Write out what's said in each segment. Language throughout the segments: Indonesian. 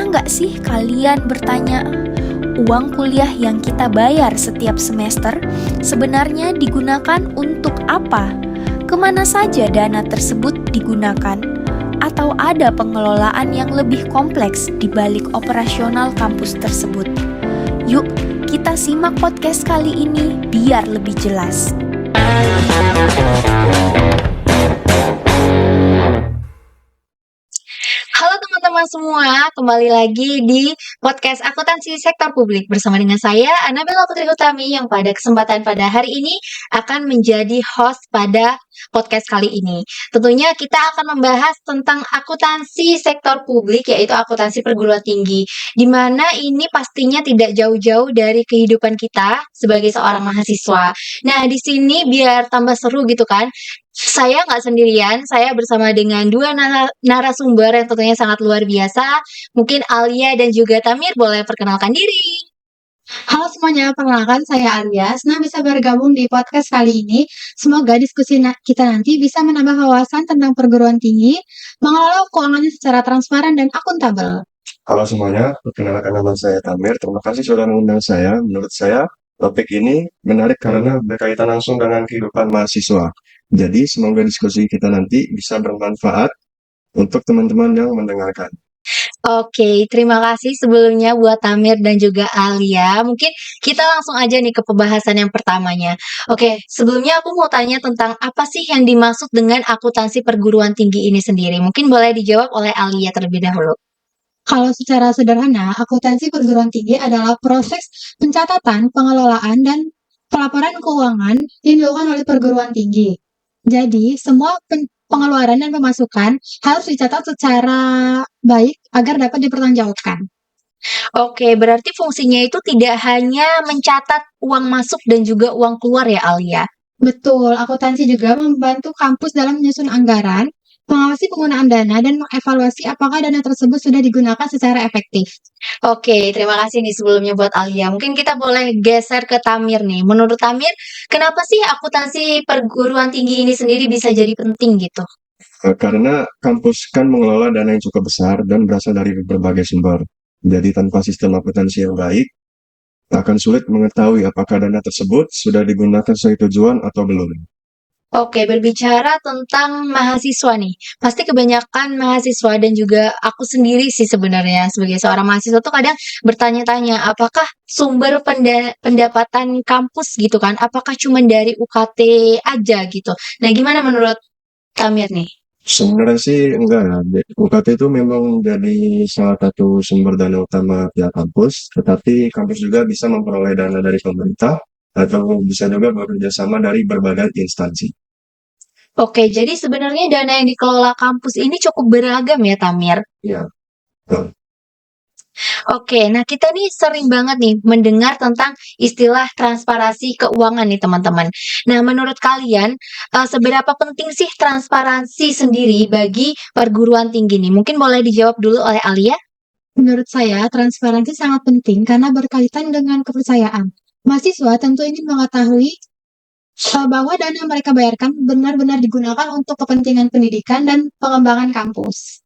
nggak sih kalian bertanya, uang kuliah yang kita bayar setiap semester sebenarnya digunakan untuk apa? Kemana saja dana tersebut digunakan? Atau ada pengelolaan yang lebih kompleks di balik operasional kampus tersebut? Yuk, kita simak podcast kali ini biar lebih jelas. Halo teman-teman semua, kembali lagi di podcast Akuntansi Sektor Publik bersama dengan saya, Anabella Putri Utami, yang pada kesempatan pada hari ini akan menjadi host pada podcast kali ini. Tentunya kita akan membahas tentang akuntansi sektor publik, yaitu akuntansi perguruan tinggi, di mana ini pastinya tidak jauh-jauh dari kehidupan kita sebagai seorang mahasiswa. Nah, di sini biar tambah seru gitu kan, saya nggak sendirian, saya bersama dengan dua narasumber yang tentunya sangat luar biasa. Mungkin Alia dan juga Tamir boleh perkenalkan diri. Halo semuanya, perkenalkan saya Alia. Senang bisa bergabung di podcast kali ini. Semoga diskusi kita nanti bisa menambah wawasan tentang perguruan tinggi, mengelola keuangannya secara transparan dan akuntabel. Halo semuanya, perkenalkan nama saya Tamir. Terima kasih sudah mengundang saya. Menurut saya, topik ini menarik karena berkaitan langsung dengan kehidupan mahasiswa. Jadi, semoga diskusi kita nanti bisa bermanfaat untuk teman-teman yang mendengarkan. Oke, terima kasih sebelumnya buat Tamir dan juga Alia. Mungkin kita langsung aja nih ke pembahasan yang pertamanya. Oke, sebelumnya aku mau tanya tentang apa sih yang dimaksud dengan akuntansi perguruan tinggi ini sendiri. Mungkin boleh dijawab oleh Alia terlebih dahulu. Kalau secara sederhana, akuntansi perguruan tinggi adalah proses pencatatan, pengelolaan, dan pelaporan keuangan yang dilakukan oleh perguruan tinggi. Jadi, semua pengeluaran dan pemasukan harus dicatat secara baik agar dapat dipertanggungjawabkan. Oke, berarti fungsinya itu tidak hanya mencatat uang masuk dan juga uang keluar ya, Alia? Betul, akuntansi juga membantu kampus dalam menyusun anggaran, mengawasi penggunaan dana, dan mengevaluasi apakah dana tersebut sudah digunakan secara efektif. Oke, terima kasih nih sebelumnya buat Alia. Mungkin kita boleh geser ke Tamir nih. Menurut Tamir, kenapa sih akuntansi perguruan tinggi ini sendiri bisa jadi penting gitu? Karena kampus kan mengelola dana yang cukup besar dan berasal dari berbagai sumber. Jadi, tanpa sistem akuntansi yang baik, akan sulit mengetahui apakah dana tersebut sudah digunakan sesuai tujuan atau belum. Oke, berbicara tentang mahasiswa nih, pasti kebanyakan mahasiswa dan juga aku sendiri sih sebenarnya sebagai seorang mahasiswa tuh kadang bertanya-tanya, apakah sumber pendapatan kampus gitu kan, apakah cuma dari UKT aja gitu. Nah, gimana menurut Tamir nih? Sebenarnya sih enggak ya. UKT itu memang jadi salah satu sumber dana utama pihak kampus, tetapi kampus juga bisa memperoleh dana dari pemerintah atau bisa juga bekerja sama dari berbagai instansi. Oke, jadi sebenarnya dana yang dikelola kampus ini cukup beragam ya, Tamir? Ya, betul. Oke, nah kita nih sering banget nih mendengar tentang istilah transparansi keuangan nih teman-teman. Nah, menurut kalian seberapa penting sih transparansi sendiri bagi perguruan tinggi nih? Mungkin boleh dijawab dulu oleh Alia? Menurut saya, transparansi sangat penting karena berkaitan dengan kepercayaan. Mahasiswa tentu ingin mengetahui bahwa dana yang mereka bayarkan benar-benar digunakan untuk kepentingan pendidikan dan pengembangan kampus.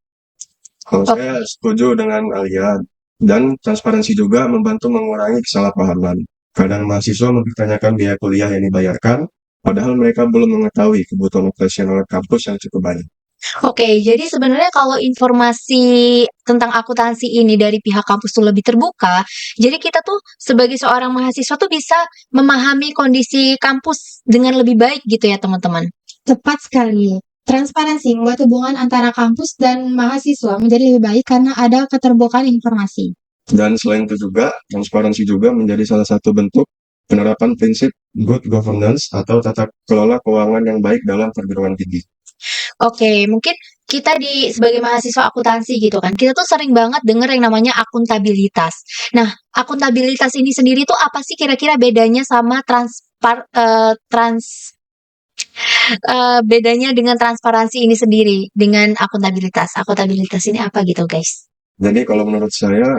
Kalau saya setuju dengan Alia, dan transparansi juga membantu mengurangi kesalahpahaman. Kadang mahasiswa mempertanyakan biaya kuliah yang dibayarkan, padahal mereka belum mengetahui kebutuhan operasional kampus yang cukup banyak. Oke, jadi sebenarnya kalau informasi tentang akuntansi ini dari pihak kampus tuh lebih terbuka, jadi kita tuh sebagai seorang mahasiswa tuh bisa memahami kondisi kampus dengan lebih baik gitu ya teman-teman. Tepat sekali. Transparansi membuat hubungan antara kampus dan mahasiswa menjadi lebih baik karena ada keterbukaan informasi. Dan selain itu juga, transparansi juga menjadi salah satu bentuk penerapan prinsip good governance atau tata kelola keuangan yang baik dalam perguruan tinggi. Oke, mungkin kita sebagai mahasiswa akuntansi gitu kan, kita tuh sering banget denger yang namanya akuntabilitas. Nah, akuntabilitas ini sendiri tuh apa sih kira-kira bedanya sama bedanya dengan transparansi ini sendiri dengan akuntabilitas? Akuntabilitas ini apa gitu, guys? Jadi kalau menurut saya,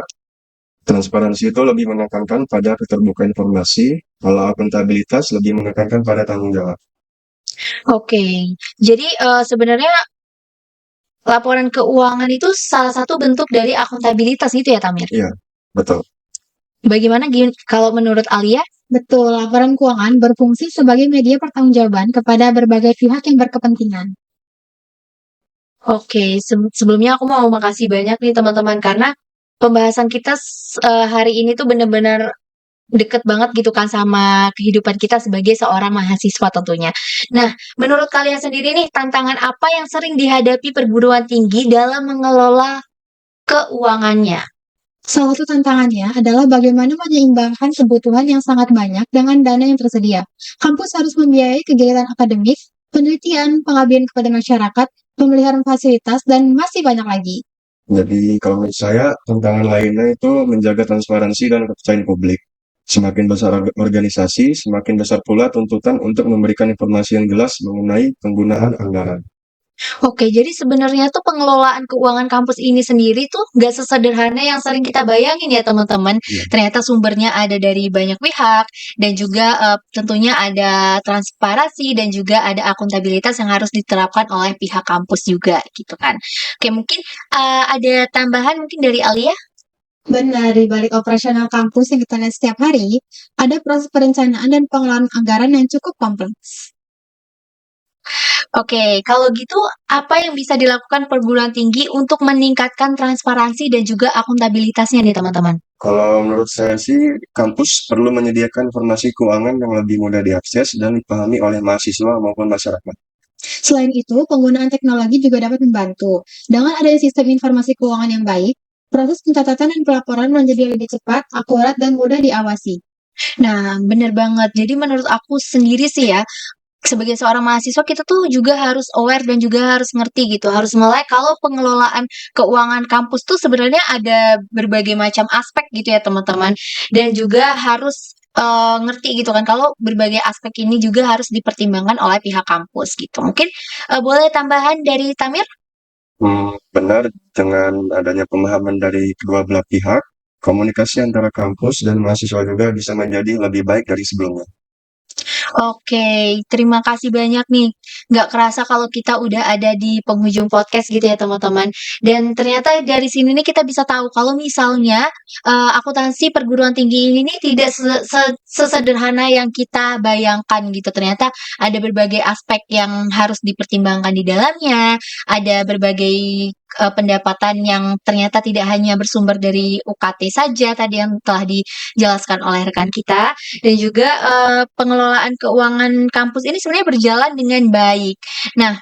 transparansi itu lebih menekankan pada keterbukaan informasi, kalau akuntabilitas lebih menekankan pada tanggung jawab. Oke, jadi sebenarnya laporan keuangan itu salah satu bentuk dari akuntabilitas gitu ya, Tamir? Iya, betul. Bagaimana kalau menurut Alia? Betul, laporan keuangan berfungsi sebagai media pertanggungjawaban kepada berbagai pihak yang berkepentingan. Oke, sebelumnya aku mau makasih banyak nih teman-teman karena pembahasan kita hari ini tuh bener-bener deket banget gitu kan sama kehidupan kita sebagai seorang mahasiswa tentunya. Nah, menurut kalian sendiri nih, tantangan apa yang sering dihadapi perguruan tinggi dalam mengelola keuangannya? Salah satu tantangannya adalah bagaimana menyeimbangkan kebutuhan yang sangat banyak dengan dana yang tersedia. Kampus harus membiayai kegiatan akademik, penelitian, pengabdian kepada masyarakat, pemeliharaan fasilitas, dan masih banyak lagi. Jadi kalau menurut saya, tantangan lainnya itu menjaga transparansi dan kepercayaan publik. Semakin besar organisasi, semakin besar pula tuntutan untuk memberikan informasi yang jelas mengenai penggunaan anggaran. Oke, jadi sebenarnya tuh pengelolaan keuangan kampus ini sendiri tuh nggak sesederhana yang sering kita bayangin ya teman-teman. Iya. Ternyata sumbernya ada dari banyak pihak dan juga tentunya ada transparansi dan juga ada akuntabilitas yang harus diterapkan oleh pihak kampus juga gitu kan. Oke, mungkin ada tambahan mungkin dari Alia? Benar, di balik operasional kampus yang kita lihat setiap hari, ada proses perencanaan dan pengelolaan anggaran yang cukup kompleks. Oke, kalau gitu apa yang bisa dilakukan perguruan tinggi untuk meningkatkan transparansi dan juga akuntabilitasnya nih teman-teman? Kalau menurut saya sih, kampus perlu menyediakan informasi keuangan yang lebih mudah diakses dan dipahami oleh mahasiswa maupun masyarakat. Selain itu, penggunaan teknologi juga dapat membantu. Dengan adanya sistem informasi keuangan yang baik, proses pencatatan dan pelaporan menjadi lebih cepat, akurat, dan mudah diawasi. Nah, bener banget. Jadi menurut aku sendiri sih ya, sebagai seorang mahasiswa kita tuh juga harus aware dan juga harus ngerti gitu, harus melek kalau pengelolaan keuangan kampus tuh sebenarnya ada berbagai macam aspek gitu ya teman-teman. Dan juga harus ngerti gitu kan kalau berbagai aspek ini juga harus dipertimbangkan oleh pihak kampus gitu. Mungkin boleh tambahan dari Tamir? Benar, dengan adanya pemahaman dari kedua belah pihak, komunikasi antara kampus dan mahasiswa juga bisa menjadi lebih baik dari sebelumnya. Oke, terima kasih banyak nih. Nggak kerasa kalau kita udah ada di penghujung podcast gitu ya teman-teman. Dan ternyata dari sini nih kita bisa tahu kalau misalnya akuntansi perguruan tinggi ini nih tidak sesederhana yang kita bayangkan gitu. Ternyata ada berbagai aspek yang harus dipertimbangkan di dalamnya. Ada berbagai pendapatan yang ternyata tidak hanya bersumber dari UKT saja tadi yang telah dijelaskan oleh rekan kita dan juga pengelolaan keuangan kampus ini sebenarnya berjalan dengan baik. Nah,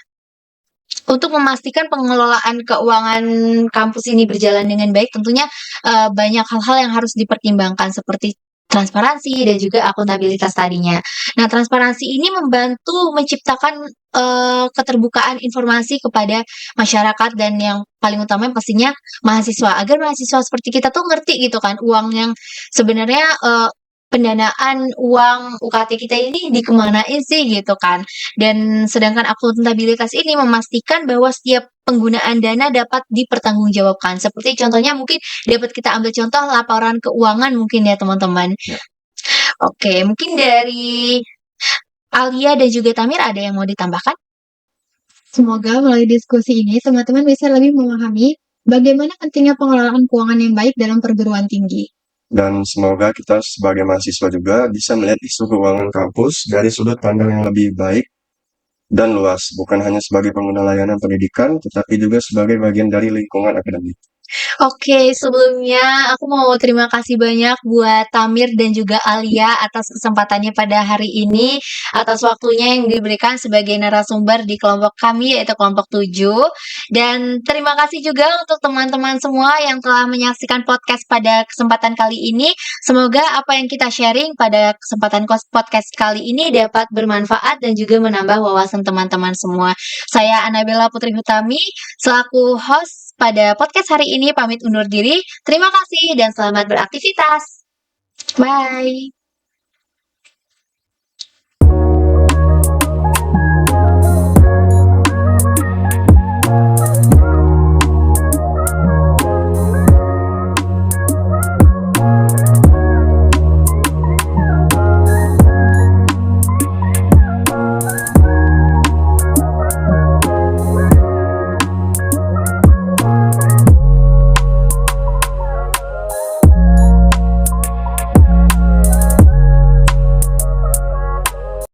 untuk memastikan pengelolaan keuangan kampus ini berjalan dengan baik, tentunya banyak hal-hal yang harus dipertimbangkan seperti transparansi dan juga akuntabilitas tadinya. Nah, transparansi ini membantu menciptakan keterbukaan informasi kepada masyarakat dan yang paling utama pastinya mahasiswa agar mahasiswa seperti kita tuh ngerti gitu kan uang yang sebenarnya pendanaan uang UKT kita ini dikemanain sih gitu kan. Dan sedangkan akuntabilitas ini memastikan bahwa setiap penggunaan dana dapat dipertanggungjawabkan. Seperti contohnya mungkin dapat kita ambil contoh laporan keuangan mungkin ya teman-teman. Oke, mungkin dari Alia dan juga Tamir ada yang mau ditambahkan? Semoga melalui diskusi ini, teman-teman bisa lebih memahami bagaimana pentingnya pengelolaan keuangan yang baik dalam perguruan tinggi. Dan semoga kita sebagai mahasiswa juga bisa melihat isu keuangan kampus dari sudut pandang yang lebih baik dan luas, bukan hanya sebagai pengguna layanan pendidikan, tetapi juga sebagai bagian dari lingkungan akademik. Oke, sebelumnya aku mau terima kasih banyak buat Tamir dan juga Alia atas kesempatannya pada hari ini, atas waktunya yang diberikan sebagai narasumber di kelompok kami yaitu kelompok 7. Dan terima kasih juga untuk teman-teman semua yang telah menyaksikan podcast pada kesempatan kali ini. Semoga apa yang kita sharing pada kesempatan podcast kali ini dapat bermanfaat dan juga menambah wawasan teman-teman semua. Saya Anabella Putri Hutami, selaku host pada podcast hari ini pamit undur diri. Terima kasih dan selamat beraktivitas. Bye.